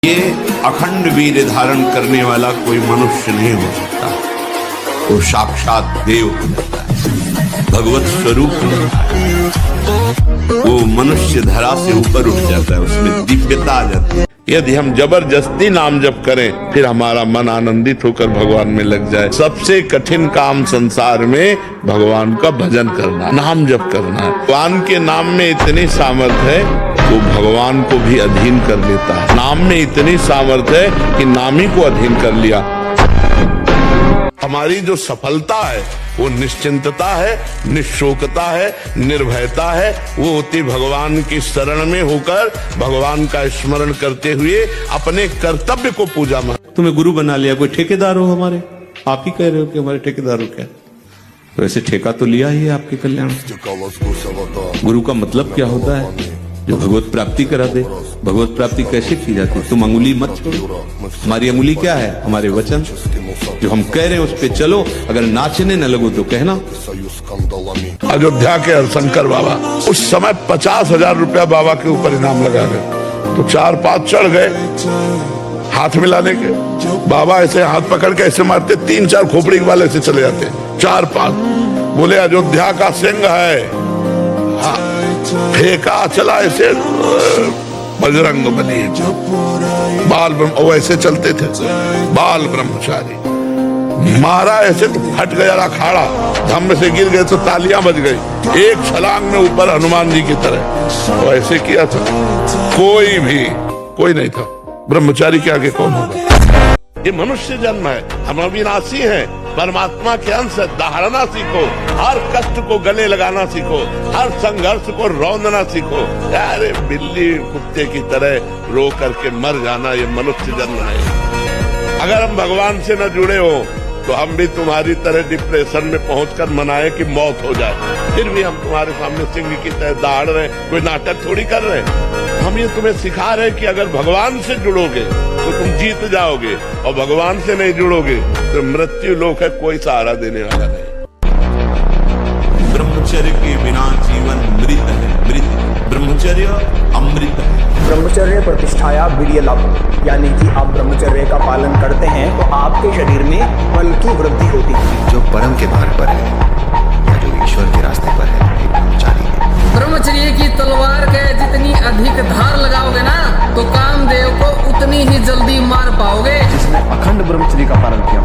ये अखंड वीर धारण करने वाला कोई मनुष्य नहीं हो सकता। वो साक्षात देव होता है, भगवत स्वरूप होता है। वो मनुष्य धरा से ऊपर उठ जाता है, उसमें दिव्यता आ जाती है। यदि हम जबरदस्ती नाम जप करें, फिर हमारा मन आनंदित होकर भगवान में लग जाए। सबसे कठिन काम संसार में भगवान का भजन करना, नाम जप करना है। भगवान के नाम में इतनी सामर्थ्य है, वो भगवान को भी अधीन कर लेता है। नाम में इतनी सामर्थ्य है कि नाम ही को अधीन कर लिया। हमारी जो सफलता है वो निश्चिंतता है, निशोकता है, निर्भयता है। वो होती भगवान की शरण में होकर भगवान का स्मरण करते हुए अपने कर्तव्य को पूजा में। तुम्हें गुरु बना लिया, कोई ठेकेदार हो हमारे, आप ही कह रहे हो कि हमारे ठेकेदार हो क्या? तो ऐसे ठेका तो लिया ही है आपके कल्याण। गुरु का मतलब क्या होता है? जो भगवत प्राप्ति करा दे। भगवत प्राप्ति कैसे की जाती है? तुम अंगुली मत छोड़ो। हमारी अंगुली क्या है? हमारे वचन। जो हम कह रहे हैं उस पे चलो। अगर नाचने न लगो तो कहना। अयोध्या के हरशंकर बाबा उस समय 50,000 रुपया बाबा के ऊपर इनाम लगा गए, तो 4-5 चढ़ गए हाथ मिलाने के। बाबा ऐसे हाथ पकड़ के ऐसे मारते, 3-4 खोपड़ी वाले से चले जाते। 4-5 बोले अयोध्या का सिंह है। फेंका चला ऐसे, बजरंग बली बाल ब्रह्म, वैसे चलते थे बाल ब्रह्मचारी। मारा ऐसे तो फट गया अखाड़ा, धम्म से गिर गए तो तालियां बज गई। एक छलांग में ऊपर हनुमान जी की तरह वैसे किया था। कोई नहीं था। ब्रह्मचारी के आगे कौन होगा? ये मनुष्य जन्म है, हम अविनाशी हैं, परमात्मा के अंश है। दहाड़ना सीखो, हर कष्ट को गले लगाना सीखो, हर संघर्ष को रौंदना सीखो। अरे बिल्ली कुत्ते की तरह रो करके मर जाना, ये मनुष्य जन्म है। अगर हम भगवान से न जुड़े हो तो हम भी तुम्हारी तरह डिप्रेशन में पहुंचकर मनाए कि मौत हो जाए, फिर भी हम तुम्हारे सामने सिंह की तरह दहाड़ रहे। कोई नाटक थोड़ी कर रहे हैं। हम ये तुम्हें सिखा रहे कि अगर भगवान से जुड़ोगे तो तुम जीत जाओगे, और भगवान से नहीं जुड़ोगे तो मृत्यु लोक है, कोई सहारा देने वाला नहीं। ब्रह्मचर्य के बिना जीवन मृत है, मृत। ब्रह्मचर्य अमृत है। ब्रह्मचर्य प्रतिष्ठाया वीर्य लाभ, यानी कि आप ब्रह्मचर्य का पालन करते हैं तो आपके शरीर में बल की वृद्धि होती है। जो परम के मार्ग पर है या जो ईश्वर के रास्ते पर है, एक ब्रह्मचारी है। ब्रह्मचर्य की तलवार के जितनी अधिक धार लगाओगे ना, तो कामदेव को उतनी ही जल्दी मार पाओगे। जिसने अखंड ब्रह्मचर्य का पालन किया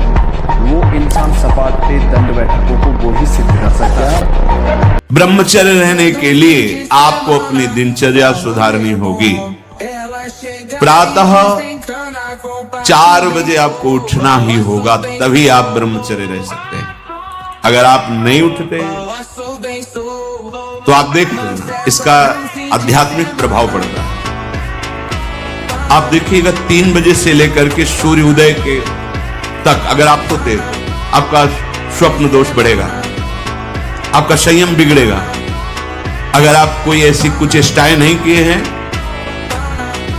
वो इंसान सपाट पे दंड बैठकों को वो ही सिद्ध कर सकता है। ब्रह्मचर्य रहने के लिए आपको अपनी दिनचर्या सुधारनी होगी। प्रातः 4 बजे आपको उठना ही होगा, तभी आप ब्रह्मचर्य रह सकते हैं। अगर आप नहीं उठते तो आप देख लेना इसका आध्यात्मिक प्रभाव पड़ता है। आप देखिएगा 3 बजे से लेकर के सूर्योदय के तक अगर आप सोते, आपका स्वप्न दोष बढ़ेगा, आपका संयम बिगड़ेगा। अगर आप कोई ऐसी कुछ चेष्टाएं नहीं किए हैं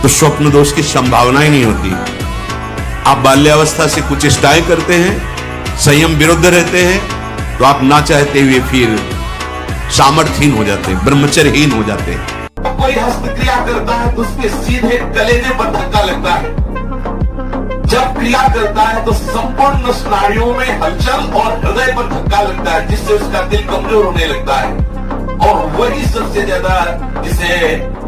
तो स्वप्न दोष की संभावना ही नहीं होती। आप बाल्यावस्था से कुछ चेष्टाएं करते हैं, संयम विरुद्ध रहते हैं, तो आप ना चाहते हुए फिर सामर्थ्यहीन हो जाते हैं, ब्रह्मचर्यहीन हो जाते हैं। कोई हस्तक्रिया करता है तो उसके सीधे कलेजे पर धक्का लगता है। जब क्रिया करता है तो संपूर्ण स्नायुओं में हलचल और हृदय पर धक्का लगता है, जिससे उसका दिल कमजोर होने लगता है। और वही सबसे ज्यादा जिसे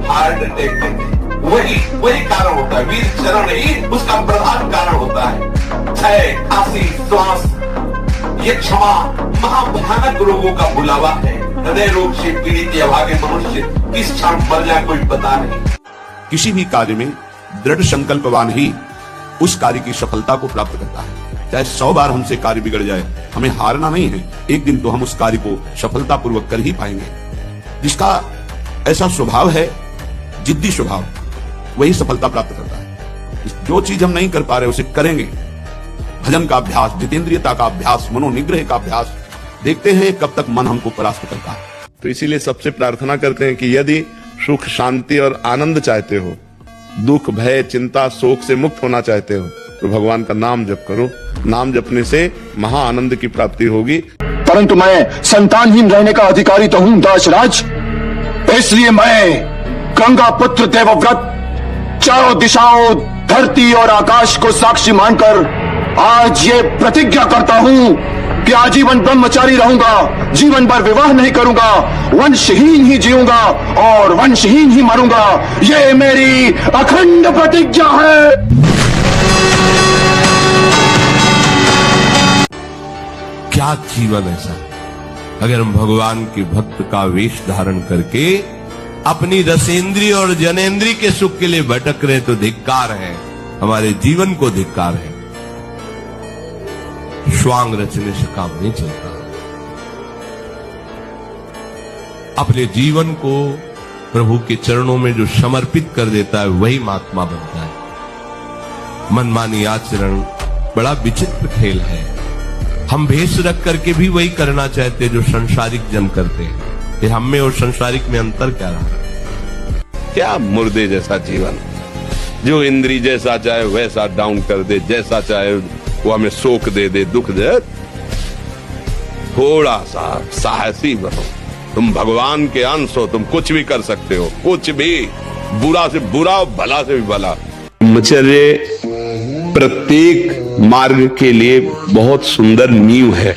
हार्ट अटैक कहते हैं, वही कारण होता है। वीर चरण ही उसका प्रधान कारण होता है। क्षय, खांसी, श्वास, ये क्षमा महाभयानक रोगों का बुलावा है। हृदय रोग से पीड़ित या भागे मनुष्य किस क्षण मर जाए कोई पता नहीं। किसी भी कार्य में दृढ़ संकल्पवान ही उस कार्य की सफलता को प्राप्त करता है। चाहे 100 बार हमसे कार्य बिगड़ जाए, हमें हारना नहीं है। एक दिन तो हम उस कार्य को सफलतापूर्वक कर ही पाएंगे। जिसका ऐसा स्वभाव है, जिद्दी स्वभाव, वही सफलता प्राप्त करता है। जो चीज हम नहीं कर पा रहे उसे करेंगे। भजन का अभ्यास, जितेंद्रियता का अभ्यास, मनोनिग्रह का अभ्यास, देखते हैं कब तक मन हमको परास्त करता है। तो इसीलिए सबसे प्रार्थना करते हैं कि यदि सुख, शांति और आनंद चाहते हो, दुख, भय, चिंता, शोक से मुक्त होना चाहते हो, तो भगवान का नाम जप करो। नाम जपने से महा आनंद की प्राप्ति होगी। परंतु मैं संतानहीन रहने का अधिकारी तो हूं दासराज, इसलिए मैं गंगा पुत्र देवव्रत चारों दिशाओं, धरती और आकाश को साक्षी मानकर आज ये प्रतिज्ञा करता हूं कि आजीवन ब्रह्मचारी रहूंगा, जीवन भर विवाह नहीं करूंगा, वंशहीन ही जीऊंगा और वंशहीन ही मरूंगा। ये मेरी अखंड प्रतिज्ञा है। क्या जीवन ऐसा अगर हम भगवान के भक्त का वेश धारण करके अपनी रसेंद्री और जनेंद्री के सुख के लिए भटक रहे तो धिक्कार है, हमारे जीवन को धिक्कार है। श्वांग रचने से काम नहीं चलता। अपने जीवन को प्रभु के चरणों में जो समर्पित कर देता है वही महात्मा बनता है। मनमानी आचरण बड़ा विचित्र खेल है। हम भेष रख करके भी वही करना चाहते जो संसारिक जन करते हैं। ये हम में और संसारिक में अंतर क्या रहा? क्या मुर्दे जैसा जीवन, जो इंद्री जैसा चाहे वैसा डाउन कर दे, जैसा चाहे वो हमें शोक दे दे, दुख दे। थोड़ा सा साहसी बनो। तुम भगवान के अंश हो, तुम कुछ भी कर सकते हो, कुछ भी, बुरा से बुरा, भला से भी भला। ब्रह्मचर्य प्रत्येक मार्ग के लिए बहुत सुंदर नींव है।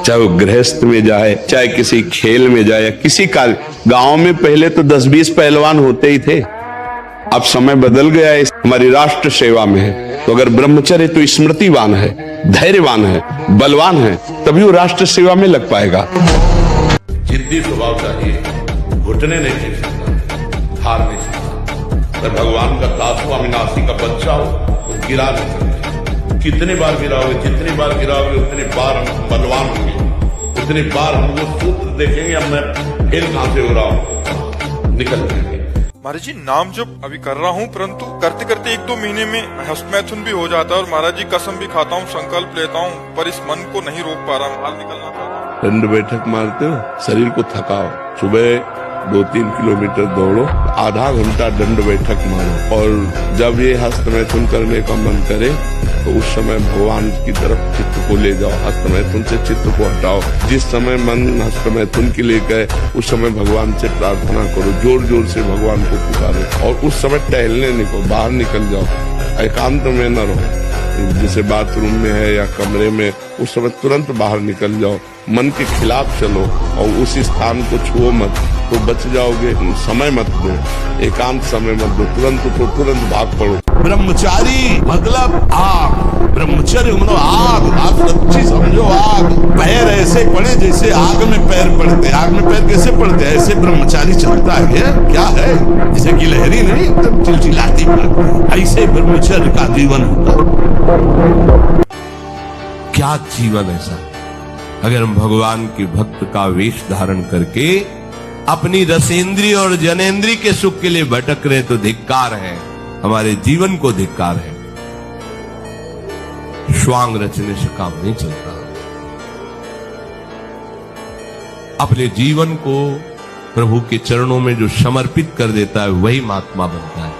चाहे वो गृहस्थ में जाए, चाहे किसी खेल में जाए, किसी कार्य। गांव में पहले तो 10-20 पहलवान होते ही थे, अब समय बदल गया है। हमारी राष्ट्र सेवा में है, तो अगर ब्रह्मचर्य तो स्मृतिवान है, धैर्यवान है, बलवान है, तभी वो राष्ट्र सेवा में लग पाएगा। जिद्दी स्वभाव चाहिए, घुटने नहीं टेक सकता, हार नहीं सकता। अगर भगवान का दास हो, अविनाशी का बच्चा हो, तो गिरा नहीं सकता। कितने बार गिराओगे, जितनी बार गिराओगे उतनी बार हम बलवान होंगे, उतनी बार हम वो सूत्र देखेंगे, अब मैं फिर कहां से हो रहा हूं, निकल जाएंगे। महाराज जी नाम जब अभी कर रहा हूँ, परंतु करते करते 1-2 महीने में हस्तमैथुन भी हो जाता है और महाराज जी कसम भी खाता हूँ, संकल्प लेता हूँ, पर इस मन को नहीं रोक पा रहा, बाहर निकलना चाहता हूँ। दंड बैठक मारते हो, शरीर को थकाओ, सुबह 2-3 किलोमीटर दौड़ो, आधा घंटा दंड बैठक मारो, और जब ये हस्तमैथुन करने का मन करे तो उस समय भगवान की तरफ चित्त को ले जाओ, हस्तमैथुन से चित्त को हटाओ। जिस समय मन हस्तमैथुन के लिए गए उस समय भगवान से प्रार्थना करो, जोर जोर से भगवान को पुकारो, और उस समय टहलने निकलो, बाहर निकल जाओ, एकांत में न रहो। जैसे बाथरूम में है या कमरे में, उस समय तुरंत बाहर निकल जाओ, मन के खिलाफ चलो और उस स्थान को छुओ मत, तो बच जाओगे। समय मत दो, एकांत समय मत दो, तुरंत भाग पड़ो। ब्रह्मचारी मतलब आग, ब्रह्मचर्य मतलब आग। आप सच्ची समझो, आग। पैर ऐसे पड़े जैसे आग में पैर पड़ते। आग में पैर कैसे पड़ते? ऐसे ब्रह्मचारी चलता है। क्या है? जैसे कि लहरी नहीं, एकदम चिलचिलाती पड़ती, ऐसे ब्रह्मचर्य का जीवन होता है। क्या जीवन ऐसा अगर हम भगवान के भक्त का वेश धारण करके अपनी रसेंद्री और जनेंद्री के सुख के लिए भटक रहे तो धिक्कार है, हमारे जीवन को धिक्कार है। श्वांग रचने से काम नहीं चलता। अपने जीवन को प्रभु के चरणों में जो समर्पित कर देता है वही महात्मा बनता है।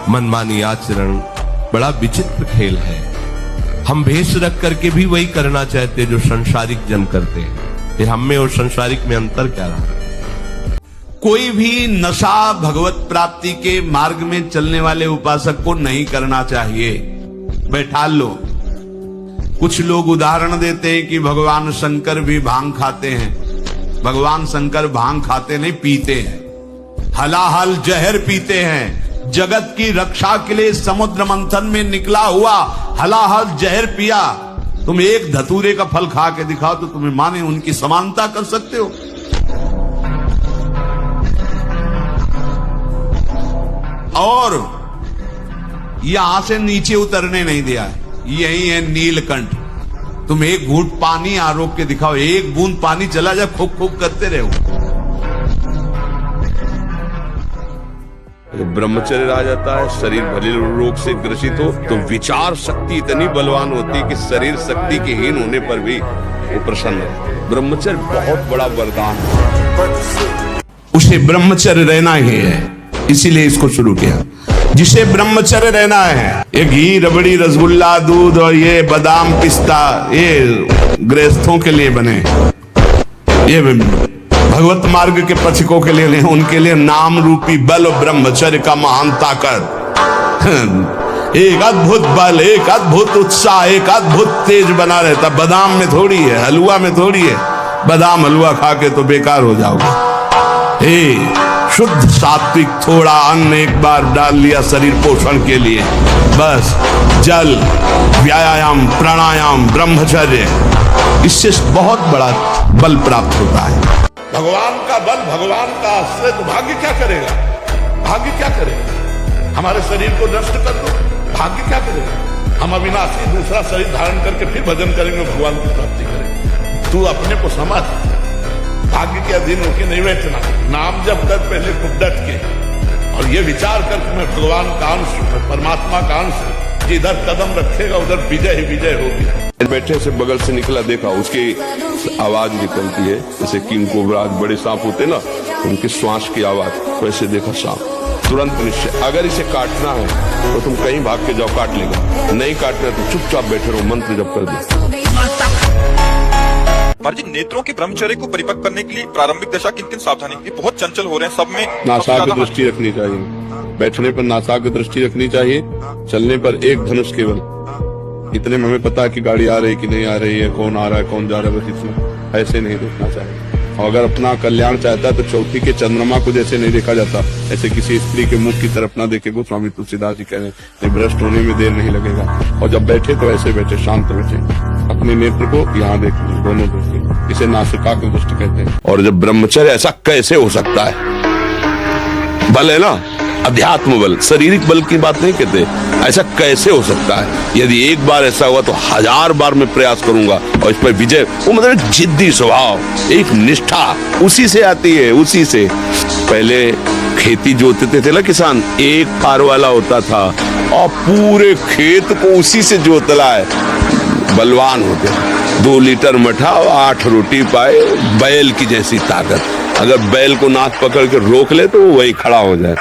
मनमानी आचरण बड़ा विचित्र खेल है। हम भेष रख करके भी वही करना चाहते जो संसारिक जन करते हैं। ये हम में और संसारिक में अंतर क्या रहा? कोई भी नशा भगवत प्राप्ति के मार्ग में चलने वाले उपासक को नहीं करना चाहिए। बैठा लो। कुछ लोग उदाहरण देते हैं कि भगवान शंकर भी भांग खाते हैं। भगवान शंकर भांग खाते नहीं, पीते हैं। हलाहल जहर पीते हैं। जगत की रक्षा के लिए समुद्र मंथन में निकला हुआ हलाहल जहर पिया। तुम एक धतूरे का फल खा के दिखाओ तो तुम्हें माने उनकी समानता कर सकते हो? और यहां से नीचे उतरने नहीं दिया है। यही है नीलकंठ। तुम एक घूंट पानी आरोप के दिखाओ, एक बूंद पानी चला जाए, खूब खूब करते रहो। ब्रह्मचर्य आ जाता है, शरीर भले रोग से ग्रसित हो तो विचार शक्ति इतनी बलवान होती है कि शरीर शक्ति के हीन होने पर भी वो प्रसन्न है। ब्रह्मचर्य बहुत बड़ा वरदान है। उसे ब्रह्मचर्य रहना ही है, इसीलिए इसको शुरू किया। जिसे ब्रह्मचर्य रहना है, ये घी, रबड़ी, रसगुल्ला, दूध और ये बादाम, पिस्ता, ये गृहस्थों के लिए बने। ये भगवत मार्ग के पथिकों के लिए नहीं, उनके लिए नाम रूपी बल और ब्रह्मचर्य का महान ताकत, एक अद्भुत बल, एक अद्भुत उत्साह, एक अद्भुत तेज बना रहता। बादाम में थोड़ी है, हलवा में थोड़ी है। बादाम हलवा खा के तो बेकार हो जाओगे। शुद्ध सात्विक थोड़ा अन्न एक बार डाल लिया शरीर पोषण के लिए, बस जल, व्यायाम, प्राणायाम, ब्रह्मचर्य, इससे बहुत बड़ा बल प्राप्त होता है। भगवान का बल, भगवान का आश्रय, तो भाग्य क्या करेगा? भाग्य क्या करेगा? हमारे शरीर को नष्ट कर दो, भाग्य क्या करेगा? हम अविनाशी दूसरा शरीर धारण करके फिर भजन करेंगे, भगवान की प्राप्ति करेंगे। तू अपने को समझ, भाग्य के अधीन होके नहीं बैठना। नाम जप कर पहले खुद डट के, और ये विचार कर कि मैं भगवान का अंश, परमात्मा का अंश, जिधर कदम रखेगा उधर विजय ही विजय होगी। बैठे से बगल से निकला, देखा उसकी आवाज निकलती है जैसे किंग कोबरा, बड़े सांप होते ना, उनकी श्वास की आवाज, वैसे देखा सांप। तुरंत निश्चय, अगर इसे काटना है तो तुम कहीं भाग के जाओ, काट लेगा। नहीं काटना तो चुपचाप बैठे रहो, मंत्र जप कर दो। महाराज जी, नेत्रों के ब्रह्मचर्य को परिपक्व करने के लिए प्रारंभिक दशा किन सावधानी, ये बहुत चंचल हो रहे हैं सब में। नासा की दृष्टि रखनी चाहिए, बैठने पर नासा की दृष्टि रखनी चाहिए, चलने पर एक धनुष केवल। इतने में हमें पता है कि गाड़ी आ रही है कि नहीं आ रही है, कौन आ रहा है कौन जा रहा है, बस इतना। ऐसे नहीं देखना चाहिए। और अगर अपना कल्याण चाहता है तो चौथी के चंद्रमा को जैसे नहीं देखा जाता, ऐसे किसी स्त्री के मुख की तरफ ना देखे। गोस्वामी तुलसीदास जी कह रहे हैं, भ्रष्ट होने में देर नहीं लगेगा। और जब बैठे तो ऐसे बैठे, शांत बैठे, अपने नेत्र को यहाँ देख, दोनों दृष्टि, इसे नासिका की दृष्टि कहते हैं। और जब ब्रह्मचर्य, ऐसा कैसे हो सकता है? बल है ना, अध्यात्म बल, शारीरिक बल की बात नहीं कहते। ऐसा कैसे हो सकता है? यदि एक बार ऐसा हुआ तो 1000 बार मैं प्रयास करूंगा और इस पर विजय। वो मतलब जिद्दी स्वभाव, एक निष्ठा, उसी से आती है, उसी से। पहले खेती जोतते थे ना किसान, एक पार वाला होता था और पूरे खेत को उसी से जोतला है, बलवान होते। 2 लीटर मठा और 8 रोटी पाए, बैल की जैसी ताकत। अगर बैल को नाक पकड़ के रोक ले तो वो वही खड़ा हो जाए।